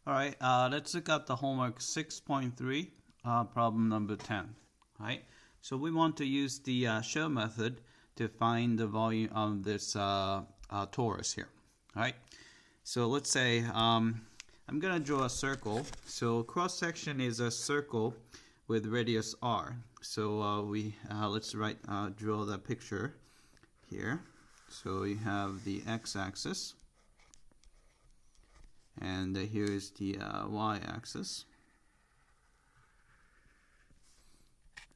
All right, let's look at the homework 6.3, problem number 10. All right, so we want to use the shell method to find the volume of this torus here. All right, so let's say I'm going to draw a circle. So cross section is a circle with radius r. So let's draw the picture here. So we have the x-axis. And here is the y-axis.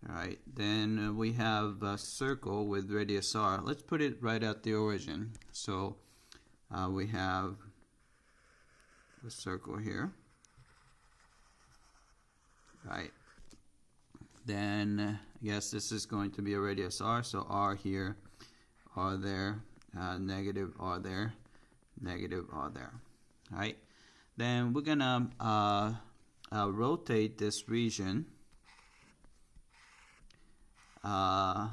Alright, then we have a circle with radius r. Let's put it right at the origin. So we have the circle here. Right. Then I guess this is going to be a radius r. So r here, r there, negative r there, negative r there. Alright. Then we're gonna rotate this region about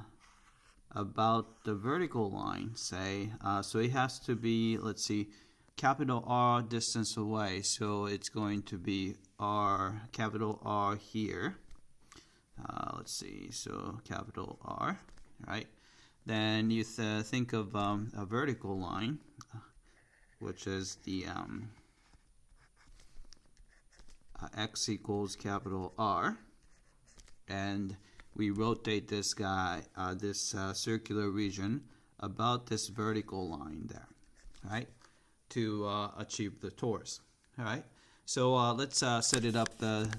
the vertical line, say. So it has to be, let's see, capital R distance away. So it's going to be R, capital R here. Let's see, so capital R, right? Then you think of a vertical line, which is the x equals capital R, and we rotate this guy, this circular region about this vertical line there, right, to achieve the torus. All right, so let's set it up the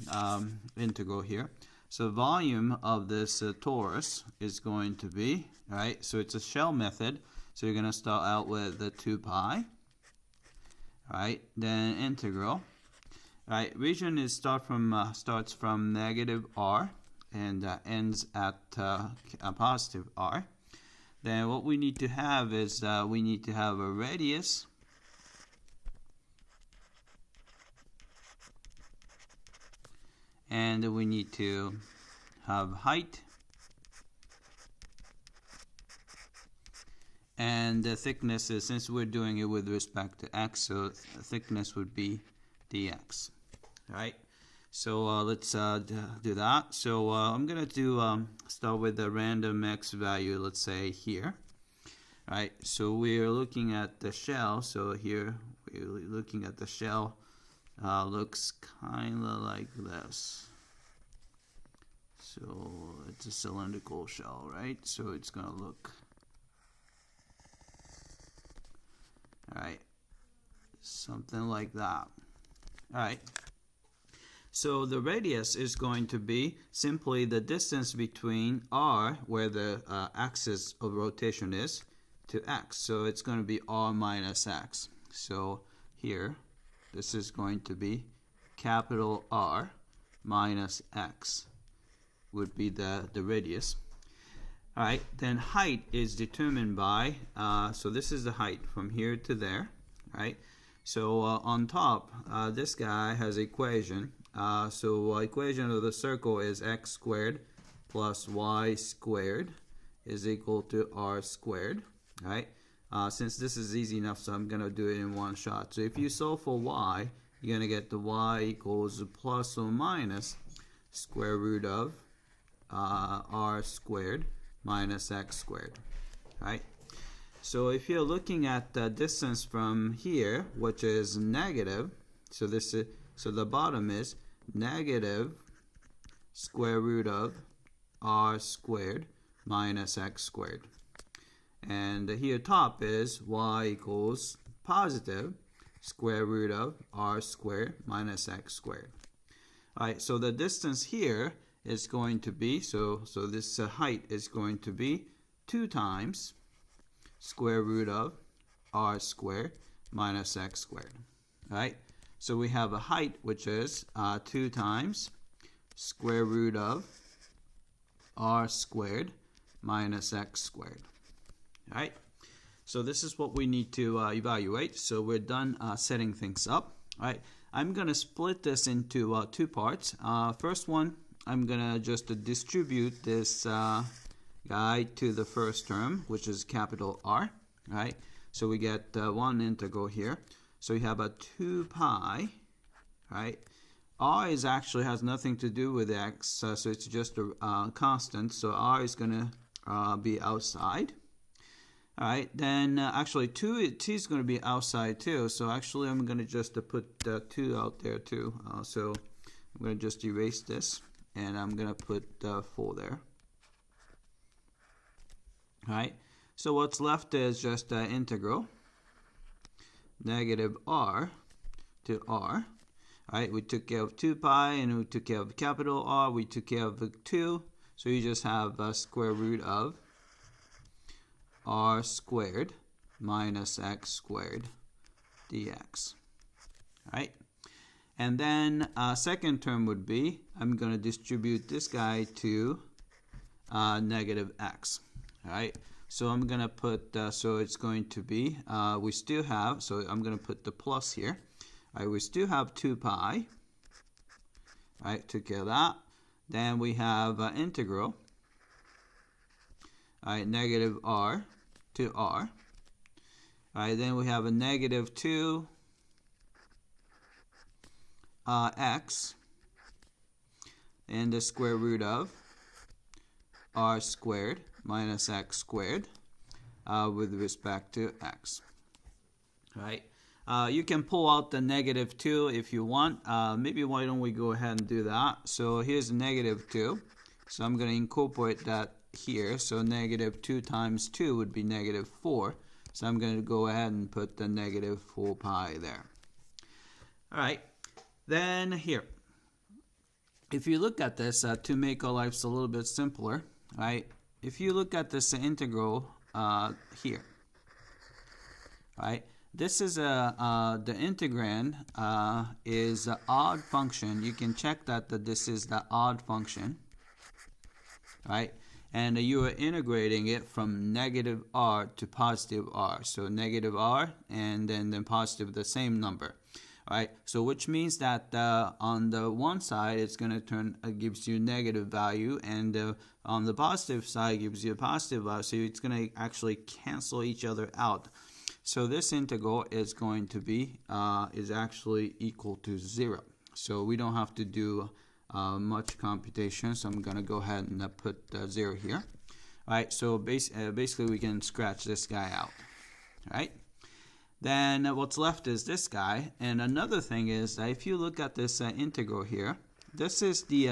integral here. So volume of this torus is going to be, all right, so it's a shell method, so you're going to start out with the 2 pi, all right, then integral. Right, region is starts from negative r and ends at a positive r. Then what we need to have is we need to have a radius and we need to have height and the thickness is, since we're doing it with respect to x, so thickness would be dx. Alright, so let's do that. So I'm going to start with a random x value, let's say here. Alright, so we're looking at the shell. So here we're looking at the shell. Looks kind of like this. So it's a cylindrical shell, right? So it's going to look, alright, something like that. Alright. So the radius is going to be simply the distance between r, where the axis of rotation is, to x. So it's going to be r minus x. So here, this is going to be capital R minus x would be the radius. All right, then height is determined by, so this is the height from here to there, right? So on top, this guy has equation. So equation of the circle is x squared plus y squared is equal to r squared, right? Since this is easy enough, so I'm going to do it in one shot. So if you solve for y, you're going to get the y equals plus or minus square root of r squared minus x squared, right? So if you're looking at the distance from here, which is negative, so the bottom is negative square root of r squared minus x squared. And here top is y equals positive square root of r squared minus x squared. Alright, so the distance here is going to be, so this height is going to be 2 times square root of r squared minus x squared. Alright, so we have a height which is 2 times square root of r squared minus x squared. Alright, so this is what we need to evaluate. So we're done setting things up. Alright, I'm going to split this into 2 parts. First one, I'm going to just distribute this guy to the first term, which is capital R. Right, so we get one integral here. So we have a 2 pi right? R is actually has nothing to do with x, so it's just a constant. So R is going to be outside. All right, then actually t is going to be outside too. So actually I'm going to just put 2 out there too. So I'm going to just erase this, and I'm going to put 4 there. All right, so what's left is just integral negative r to r. All right, we took care of 2 pi, and we took care of capital R. We took care of the 2, so you just have a square root of r squared minus x squared dx. All right, and then second term would be, I'm going to distribute this guy to negative x. All right, so I'm going to put, so it's going to be, we still have, so I'm going to put the plus here. All right, we still have 2 pi. All right, took care of that. Then we have integral, all right, negative r to r. All right, then we have a negative 2 x and the square root of r squared minus x squared with respect to x. All right. You can pull out the negative 2 if you want. Maybe why don't we go ahead and do that. So here's negative 2. So I'm going to incorporate that here. So negative 2 times 2 would be negative 4. So I'm going to go ahead and put the negative 4 pi there. All right. Then here, if you look at this to make our lives a little bit simpler, right? If you look at this integral here, right? This is the integrand is an odd function. You can check that this is the odd function, right? And you are integrating it from negative r to positive r. So negative r and then positive the same number, right? So which means that on the one side it's going to turn gives you negative value, and on the positive side gives you a positive value. So it's going to actually cancel each other out. So this integral is going to be is actually equal to 0. So we don't have to do much computation. So I'm going to go ahead and put 0 here. All right. So basically we can scratch this guy out. All right. Then what's left is this guy. And another thing is that if you look at this integral here, this is the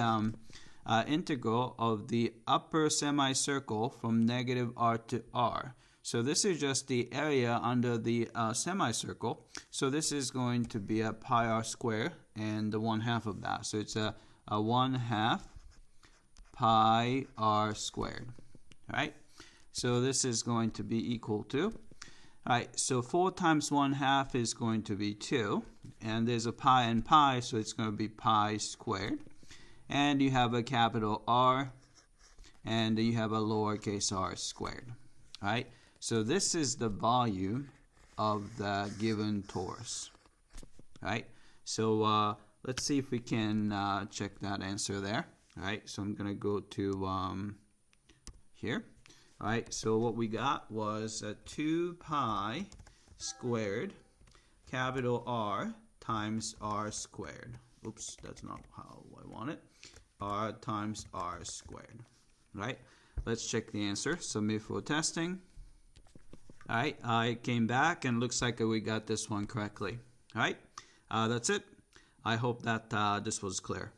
integral of the upper semicircle from negative r to r. So this is just the area under the semicircle. So this is going to be a pi r squared and the 1/2 of that. So it's a 1/2 pi r squared. All right. So this is going to be equal to, all right, so 4 times 1/2 is going to be 2. And there's a pi and pi, so it's going to be pi squared. And you have a capital R, and you have a lowercase r squared. All right. So this is the volume of the given torus. All right. So let's see if we can check that answer there. All right. So I'm going to go to here. All right. So what we got was 2 pi squared capital R times r squared. Oops, that's not how I want it. R times r squared. All right. Let's check the answer. Submit for testing. All right, I came back and looks like we got this one correctly. All right, that's it. I hope that this was clear.